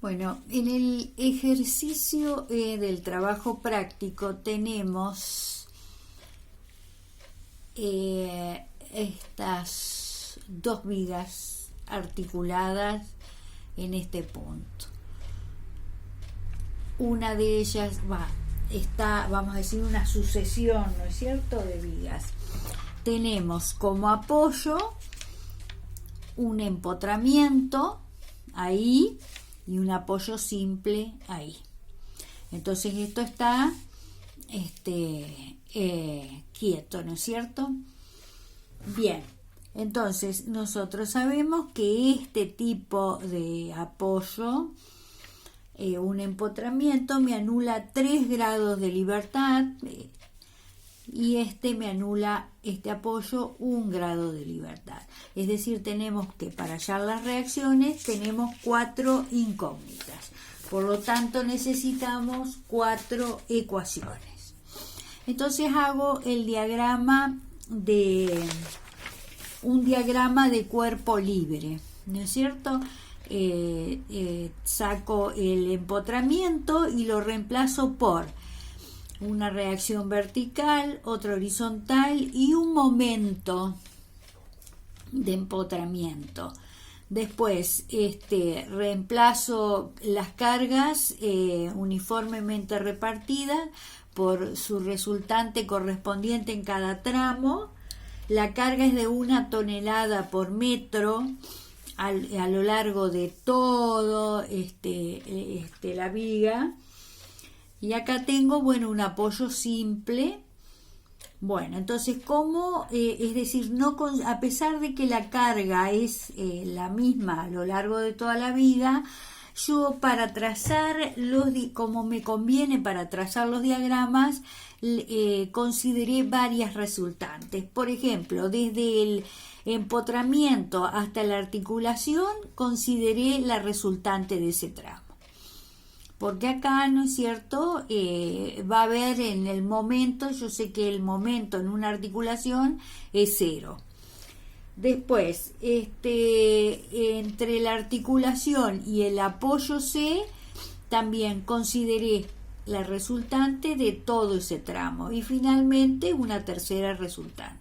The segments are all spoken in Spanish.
Bueno, en el ejercicio del trabajo práctico tenemos estas dos vigas articuladas en este punto. Una de ellas está, vamos a decir, una sucesión, ¿no es cierto?, de vigas. Tenemos como apoyo un empotramiento ahí y un apoyo simple ahí. Entonces esto está quieto, ¿no es cierto? Bien, entonces nosotros sabemos que este tipo de apoyo, un empotramiento, me anula 3 grados de libertad y me anula este apoyo 1 grado de libertad. Es decir, tenemos que para hallar las reacciones tenemos 4 incógnitas. Por lo tanto, necesitamos 4 ecuaciones. Entonces hago un diagrama de cuerpo libre, ¿no es cierto? Saco el empotramiento y lo reemplazo por una reacción vertical, otra horizontal y un momento de empotramiento. Después reemplazo las cargas uniformemente repartidas por su resultante correspondiente en cada tramo. La carga es de 1 tonelada por metro a lo largo de todo la viga. Y acá tengo, un apoyo simple. Bueno, entonces, es decir, a pesar de que la carga es la misma a lo largo de toda la viga, yo para trazar como me conviene para trazar los diagramas, consideré varias resultantes. Por ejemplo, desde el empotramiento hasta la articulación, consideré la resultante de ese tramo. Porque acá, ¿no es cierto?, va a haber en el momento, yo sé que el momento en una articulación es 0. Después, entre la articulación y el apoyo C, también consideré la resultante de todo ese tramo. Y finalmente, una tercera resultante,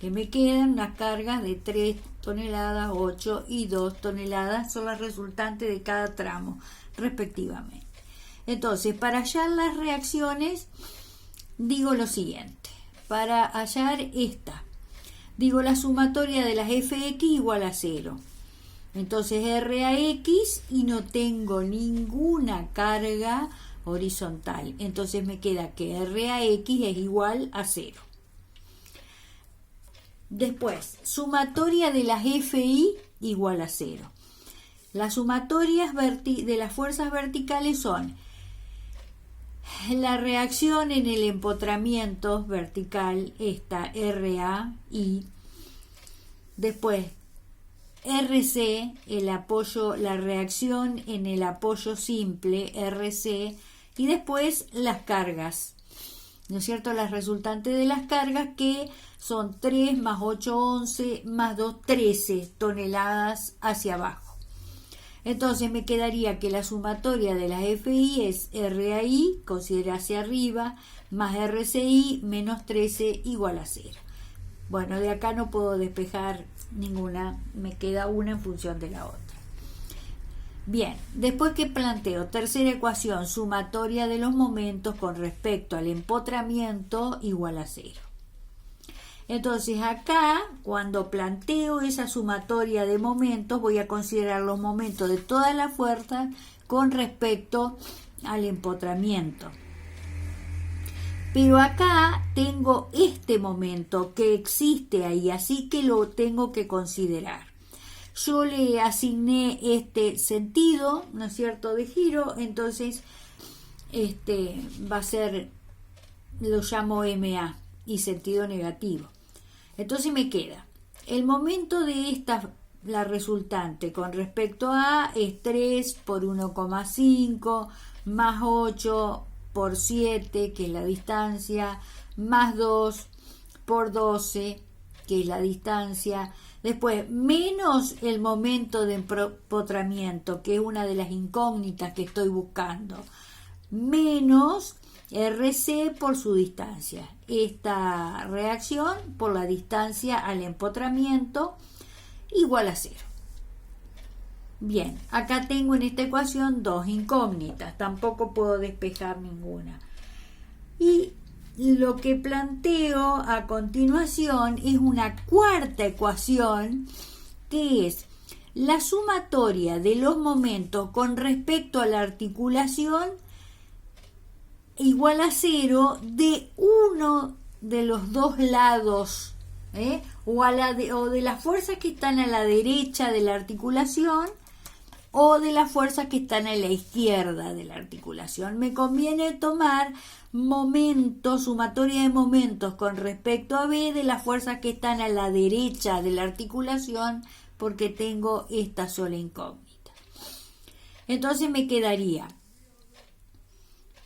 que me quedan unas cargas de 3 toneladas, 8 y 2 toneladas, son las resultantes de cada tramo, respectivamente. Entonces, para hallar las reacciones, digo lo siguiente. Para hallar digo la sumatoria de las Fx igual a 0. Entonces, R a X y no tengo ninguna carga horizontal. Entonces, me queda que R a X es igual a 0. Después, sumatoria de las Fi igual a 0. Las sumatorias de las fuerzas verticales son la reacción en el empotramiento vertical, esta RAI. Después, RC, el apoyo, la reacción en el apoyo simple, RC. Y después, las cargas, ¿no es cierto? Las resultantes de las cargas, que son 3 más 8, 11, más 2, 13 toneladas hacia abajo. Entonces me quedaría que la sumatoria de las FI es RAI, considera hacia arriba, más RCI menos 13 igual a 0. Bueno, de acá no puedo despejar ninguna, me queda una en función de la otra. Bien, después que planteo tercera ecuación, sumatoria de los momentos con respecto al empotramiento igual a 0. Entonces acá, cuando planteo esa sumatoria de momentos, voy a considerar los momentos de todas las fuerzas con respecto al empotramiento. Pero acá tengo este momento que existe ahí, así que lo tengo que considerar. Yo le asigné este sentido, ¿no es cierto?, de giro, entonces va a ser, lo llamo MA, y sentido negativo. Entonces me queda el momento de la resultante con respecto a es 3 por 1,5 más 8 por 7, que es la distancia, más 2 por 12, que es la distancia, Después, menos el momento de empotramiento, que es una de las incógnitas que estoy buscando, menos RC por su distancia. Esta reacción por la distancia al empotramiento igual a 0. Bien, acá tengo en esta ecuación dos incógnitas, tampoco puedo despejar ninguna. Y lo que planteo a continuación es una cuarta ecuación, que es la sumatoria de los momentos con respecto a la articulación igual a 0 de uno de los dos lados, o de las fuerzas que están a la derecha de la articulación o de las fuerzas que están a la izquierda de la articulación. Me conviene tomar momentos, sumatoria de momentos con respecto a B de las fuerzas que están a la derecha de la articulación, porque tengo esta sola incógnita. Entonces me quedaría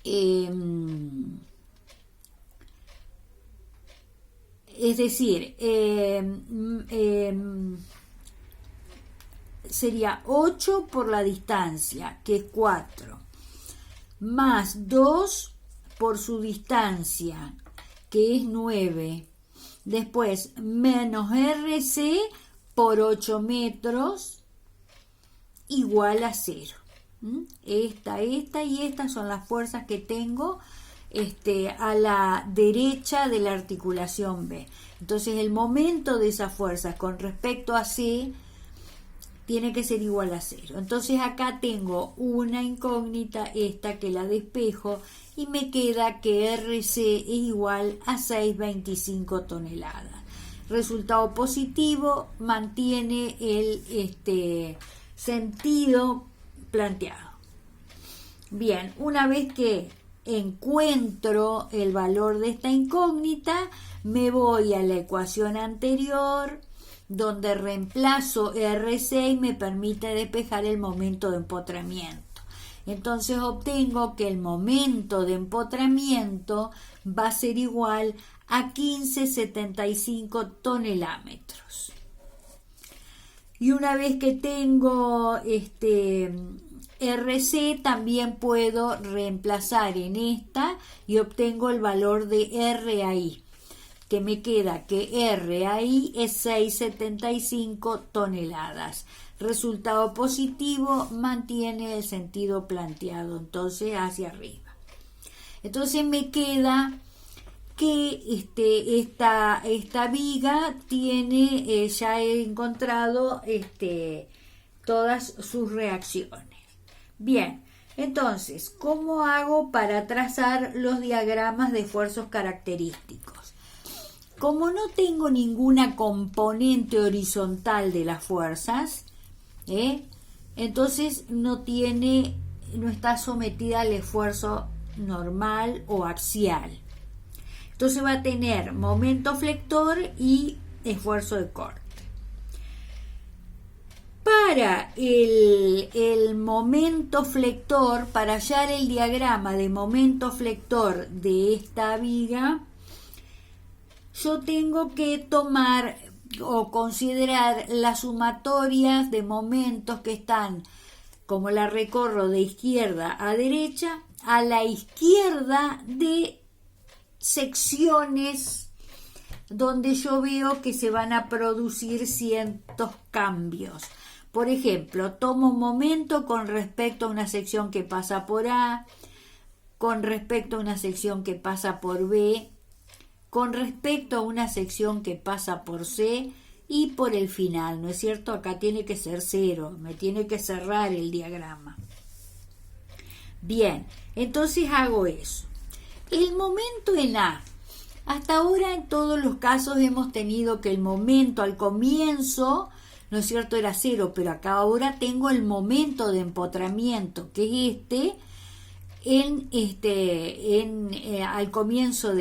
es decir, sería 8 por la distancia, que es 4, más 2 por su distancia, que es 9. Después, menos RC por 8 metros, igual a 0. Esta y esta son las fuerzas que tengo a la derecha de la articulación B. Entonces, el momento de esas fuerzas con respecto a C tiene que ser igual a 0. Entonces acá tengo una incógnita, esta que la despejo, y me queda que RC es igual a 6,25 toneladas. Resultado positivo, mantiene el sentido planteado. Bien, una vez que encuentro el valor de esta incógnita, me voy a la ecuación anterior, donde reemplazo RC y me permite despejar el momento de empotramiento. Entonces obtengo que el momento de empotramiento va a ser igual a 15,75 tonelámetros. Y una vez que tengo RC, también puedo reemplazar en esta y obtengo el valor de RAI, que me queda que RAI es 6,75 toneladas. Resultado positivo, mantiene el sentido planteado, entonces hacia arriba. Entonces me queda que esta viga tiene, ya he encontrado todas sus reacciones. Bien, entonces, ¿cómo hago para trazar los diagramas de esfuerzos característicos? Como no tengo ninguna componente horizontal de las fuerzas, entonces no está sometida al esfuerzo normal o axial. Entonces va a tener momento flector y esfuerzo de corte. Para el momento flector, para hallar el diagrama de momento flector de esta viga, yo tengo que tomar o considerar las sumatorias de momentos que están, como la recorro de izquierda a derecha, a la izquierda de secciones donde yo veo que se van a producir ciertos cambios. Por ejemplo, tomo un momento con respecto a una sección que pasa por A, con respecto a una sección que pasa por B, con respecto a una sección que pasa por C y por el final, ¿no es cierto? Acá tiene que ser 0, me tiene que cerrar el diagrama. Bien, entonces hago eso. El momento en A. Hasta ahora en todos los casos hemos tenido que el momento al comienzo, ¿no es cierto?, era 0, pero acá ahora tengo el momento de empotramiento, que es al comienzo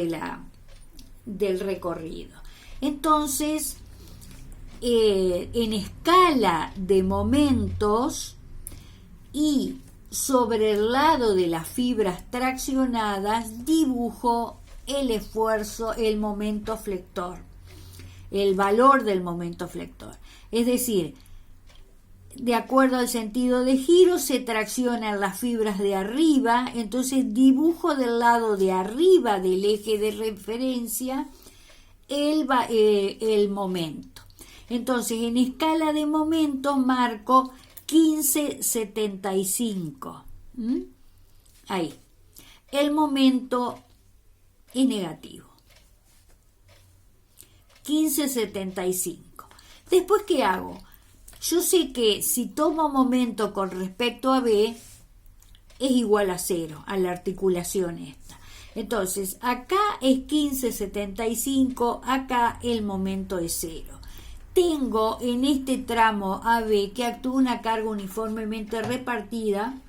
del recorrido. Entonces, en escala de momentos y sobre el lado de las fibras traccionadas, dibujo el esfuerzo, el momento flector. el valor del momento flector. Es decir, de acuerdo al sentido de giro se traccionan las fibras de arriba, entonces dibujo del lado de arriba del eje de referencia el momento. Entonces en escala de momentos marco 15,75. Ahí. El momento es negativo. 15,75. Después, ¿qué hago? Yo sé que si tomo momento con respecto a B, es igual a 0, a la articulación esta. Entonces, acá es 15,75, acá el momento es 0. Tengo en este tramo AB que actúa una carga uniformemente repartida.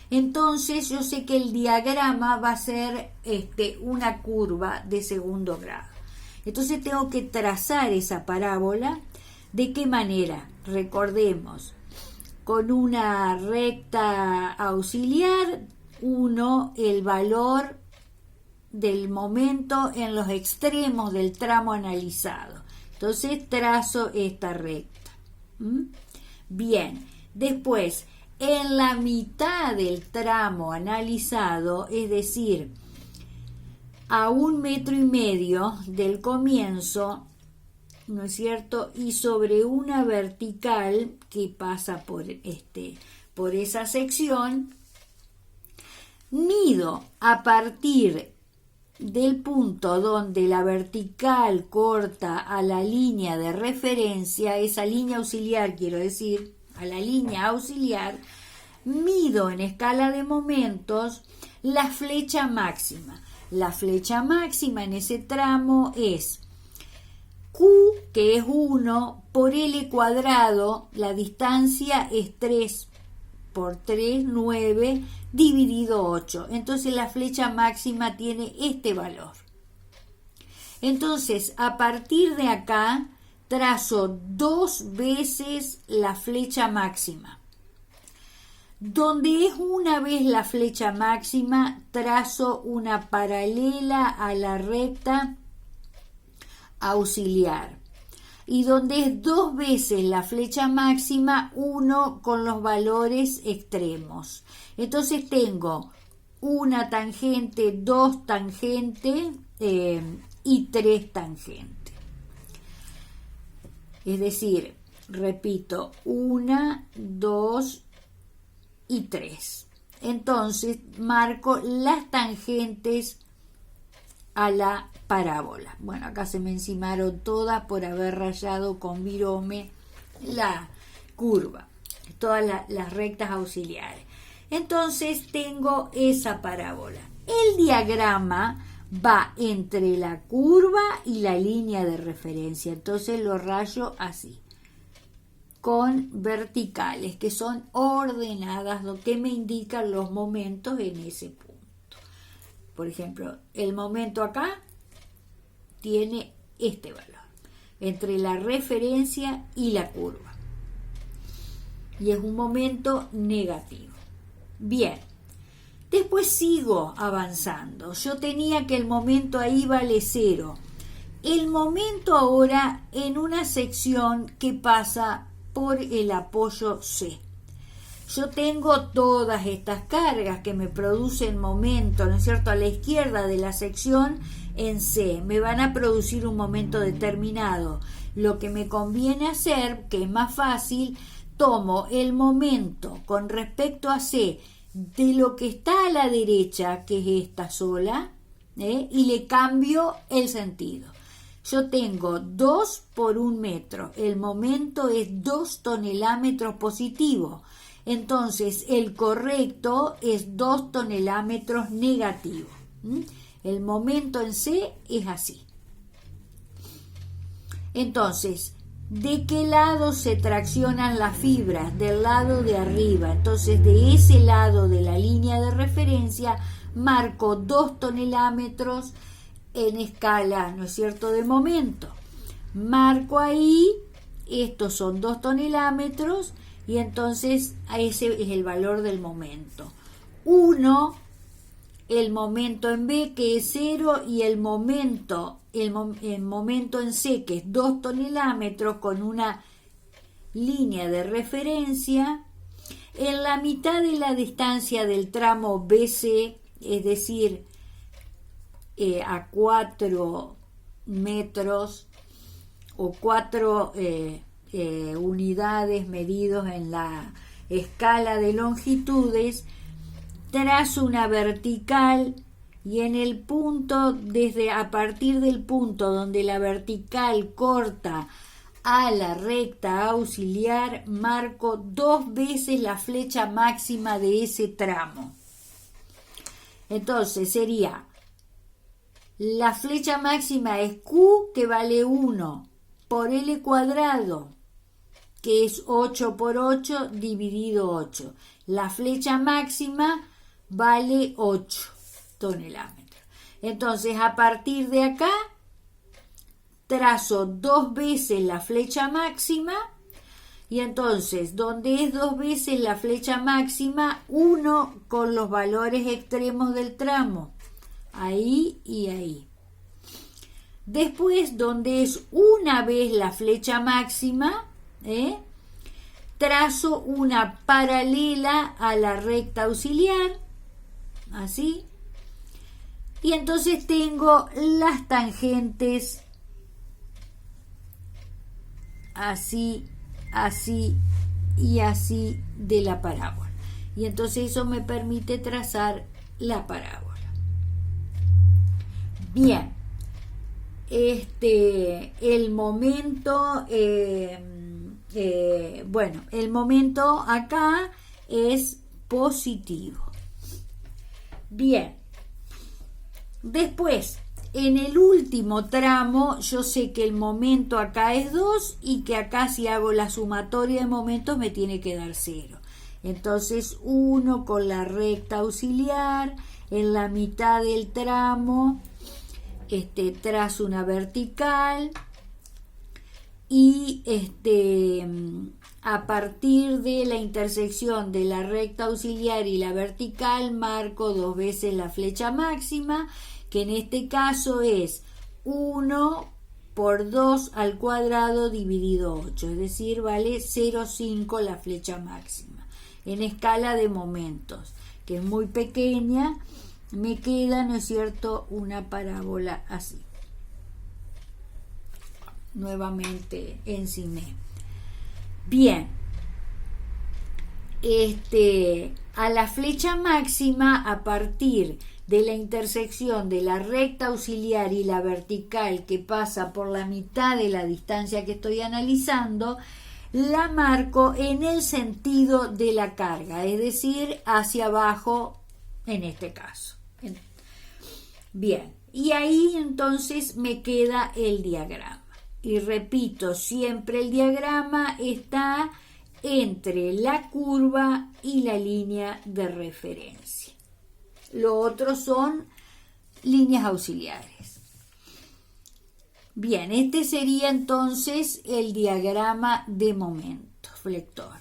Entonces, yo sé que el diagrama va a ser una curva de segundo grado. Entonces, tengo que trazar esa parábola. ¿De qué manera? Recordemos, con una recta auxiliar, 1, el valor del momento en los extremos del tramo analizado. Entonces trazo esta recta. Bien, después, en la mitad del tramo analizado, es decir, a 1,5 metros del comienzo, ¿no es cierto? Y sobre una vertical que pasa por esa sección, mido a partir del punto donde la vertical corta a la línea de referencia, esa línea auxiliar, quiero decir, a la línea auxiliar, mido en escala de momentos la flecha máxima. La flecha máxima en ese tramo es Q, que es 1, por L cuadrado, la distancia es 3 por 3, 9, dividido 8. Entonces la flecha máxima tiene este valor. Entonces, a partir de acá, trazo 2 veces la flecha máxima. Donde es una vez la flecha máxima, trazo una paralela a la recta auxiliar. Y donde es 2 veces la flecha máxima, 1 con los valores extremos. Entonces tengo una tangente, 2 tangente y 3 tangente. Es decir, repito, 1, 2 y 3. Entonces marco las tangentes a la parábola. Bueno, acá se me encimaron todas por haber rayado con virome la curva, todas las rectas auxiliares. Entonces tengo esa parábola. El diagrama va entre la curva y la línea de referencia, entonces lo rayo así, con verticales que son ordenadas, lo que me indican los momentos en ese punto. Por ejemplo, el momento acá tiene este valor, entre la referencia y la curva. Y es un momento negativo. Bien, después sigo avanzando. Yo tenía que el momento ahí vale 0. El momento ahora en una sección que pasa por el apoyo C. Yo tengo todas estas cargas que me producen momento, ¿no es cierto?, a la izquierda de la sección en C. Me van a producir un momento determinado. Lo que me conviene hacer, que es más fácil, tomo el momento con respecto a C de lo que está a la derecha, que es esta sola, y le cambio el sentido. Yo tengo 2 por 1 metro. El momento es 2 tonelámetros positivo. Entonces, el correcto es 2 tonelámetros negativo. El momento en C es así. Entonces, ¿de qué lado se traccionan las fibras? Del lado de arriba. Entonces, de ese lado de la línea de referencia, marco 2 tonelámetros en escala, ¿no es cierto?, de momento. Marco ahí, estos son 2 tonelámetros, y entonces ese es el valor del momento. 1, el momento en B, que es 0, y el momento el momento en C, que es 2 tonelámetros, con una línea de referencia, en la mitad de la distancia del tramo BC, es decir, a 4 metros o 4 unidades medidos en la escala de longitudes, trazo una vertical y en el punto, a partir del punto donde la vertical corta a la recta auxiliar, marco 2 veces la flecha máxima de ese tramo. Entonces sería, la flecha máxima es Q, que vale 1, por L cuadrado, que es 8 por 8 dividido 8. La flecha máxima vale 8 tonelámetros. Entonces, a partir de acá, trazo 2 veces la flecha máxima, y entonces, donde es 2 veces la flecha máxima, 1 con los valores extremos del tramo, ahí y ahí. Después, donde es una vez la flecha máxima, trazo una paralela a la recta auxiliar, así, y entonces tengo las tangentes así, así y así de la parábola, y entonces eso me permite trazar la parábola. Bien, el momento, el momento acá es positivo. Bien, después, en el último tramo, yo sé que el momento acá es 2 y que acá, si hago la sumatoria de momentos, me tiene que dar 0. Entonces, 1 con la recta auxiliar, en la mitad del tramo, trazo una vertical y a partir de la intersección de la recta auxiliar y la vertical marco 2 veces la flecha máxima, que en este caso es 1 por 2 al cuadrado dividido 8, es decir, vale 0,5 la flecha máxima. En escala de momentos, que es muy pequeña, me queda, ¿no es cierto?, una parábola así. Nuevamente enciné. Bien, a la flecha máxima, a partir de la intersección de la recta auxiliar y la vertical, que pasa por la mitad de la distancia que estoy analizando, la marco en el sentido de la carga, es decir, hacia abajo en este caso. Bien, y ahí entonces me queda el diagrama. Y repito, siempre el diagrama está entre la curva y la línea de referencia. Lo otro son líneas auxiliares. Bien, este sería entonces el diagrama de momento flector.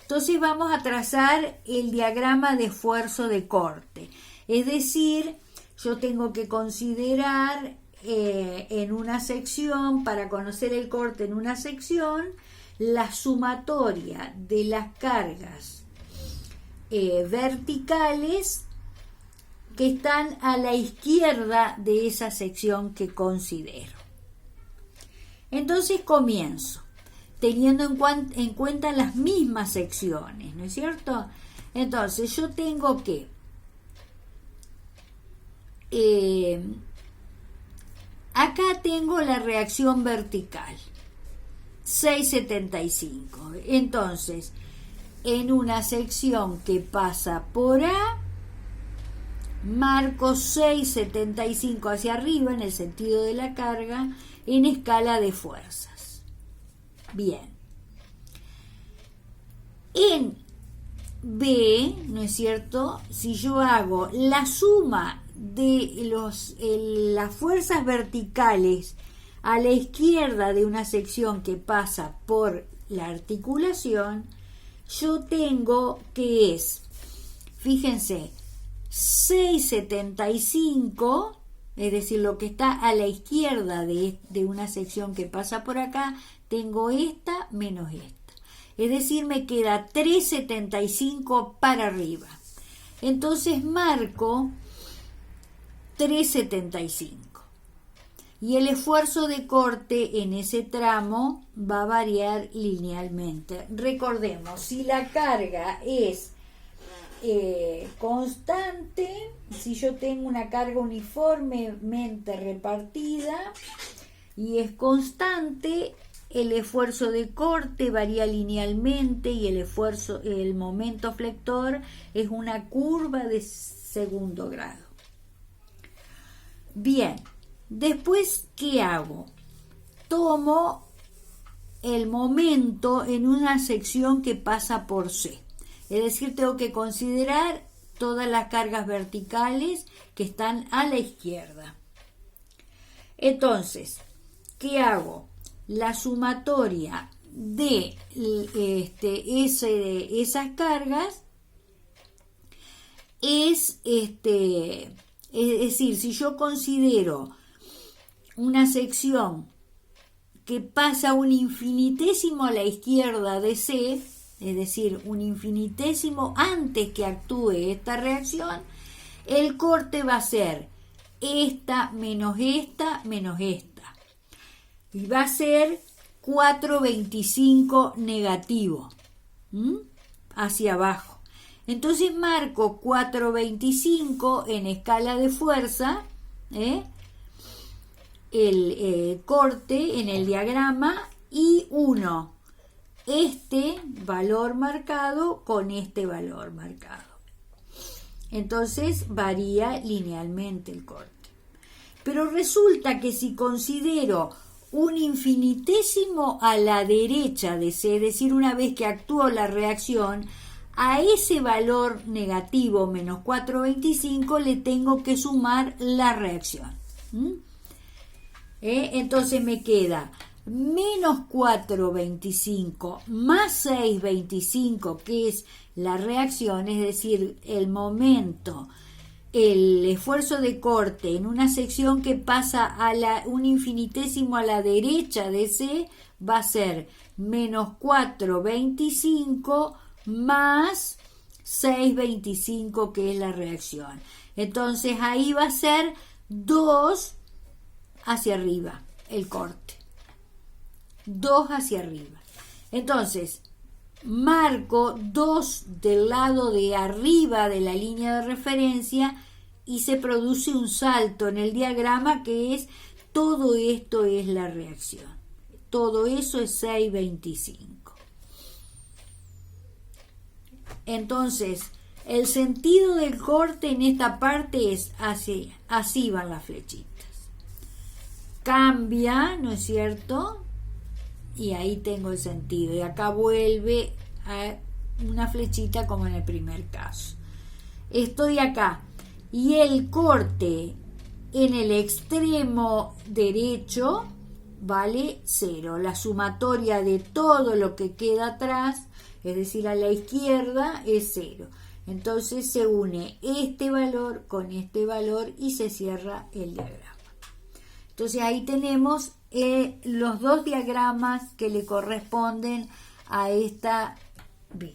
Entonces vamos a trazar el diagrama de esfuerzo de corte. Es decir, yo tengo que considerar en una sección, para conocer el corte en una sección, la sumatoria de las cargas verticales que están a la izquierda de esa sección que considero. Entonces comienzo teniendo en cuenta las mismas secciones, ¿no es cierto? Entonces yo tengo que acá tengo la reacción vertical 6,75. Entonces, en una sección que pasa por A, marco 6,75 hacia arriba en el sentido de la carga en escala de fuerzas. Bien. En B, ¿no es cierto? Si yo hago la suma de las fuerzas verticales a la izquierda de una sección que pasa por la articulación, yo tengo que es, fíjense, 6,75, es decir, lo que está a la izquierda de una sección que pasa por acá, tengo esta menos esta. Es decir, me queda 3,75 para arriba. Entonces marco 3,75. Y el esfuerzo de corte en ese tramo va a variar linealmente. Recordemos, si la carga es constante, si yo tengo una carga uniformemente repartida y es constante, el esfuerzo de corte varía linealmente y el momento flector es una curva de segundo grado. Bien, después, ¿qué hago? Tomo el momento en una sección que pasa por C. Es decir, tengo que considerar todas las cargas verticales que están a la izquierda. Entonces, ¿qué hago? La sumatoria de esas cargas es decir, si yo considero una sección que pasa un infinitésimo a la izquierda de C, es decir, un infinitésimo antes que actúe esta reacción, el corte va a ser esta menos esta menos esta. Y va a ser 4,25 negativo, hacia abajo. Entonces marco 4,25 en escala de fuerza, el corte en el diagrama, y 1. Este valor marcado con este valor marcado. Entonces varía linealmente el corte. Pero resulta que si considero un infinitésimo a la derecha de C, es decir, una vez que actuó la reacción, a ese valor negativo menos 4,25 le tengo que sumar la reacción. Entonces me queda menos 4,25 más 6,25, que es la reacción, es decir, el momento, el esfuerzo de corte en una sección que pasa un infinitésimo a la derecha de C, va a ser menos 4,25 más 6,25, que es la reacción. Entonces ahí va a ser 2 hacia arriba el corte. 2 hacia arriba. Entonces, marco 2 del lado de arriba de la línea de referencia y se produce un salto en el diagrama, que es todo esto es la reacción. Todo eso es 6,25. Entonces, el sentido del corte en esta parte es así van las flechitas. Cambia, ¿no es cierto? Y ahí tengo el sentido. Y acá vuelve a una flechita como en el primer caso. Estoy acá. Y el corte en el extremo derecho vale 0. La sumatoria de todo lo que queda atrás, es decir, a la izquierda, es 0. Entonces se une este valor con este valor y se cierra el diagrama. Entonces ahí tenemos los dos diagramas que le corresponden a esta vía.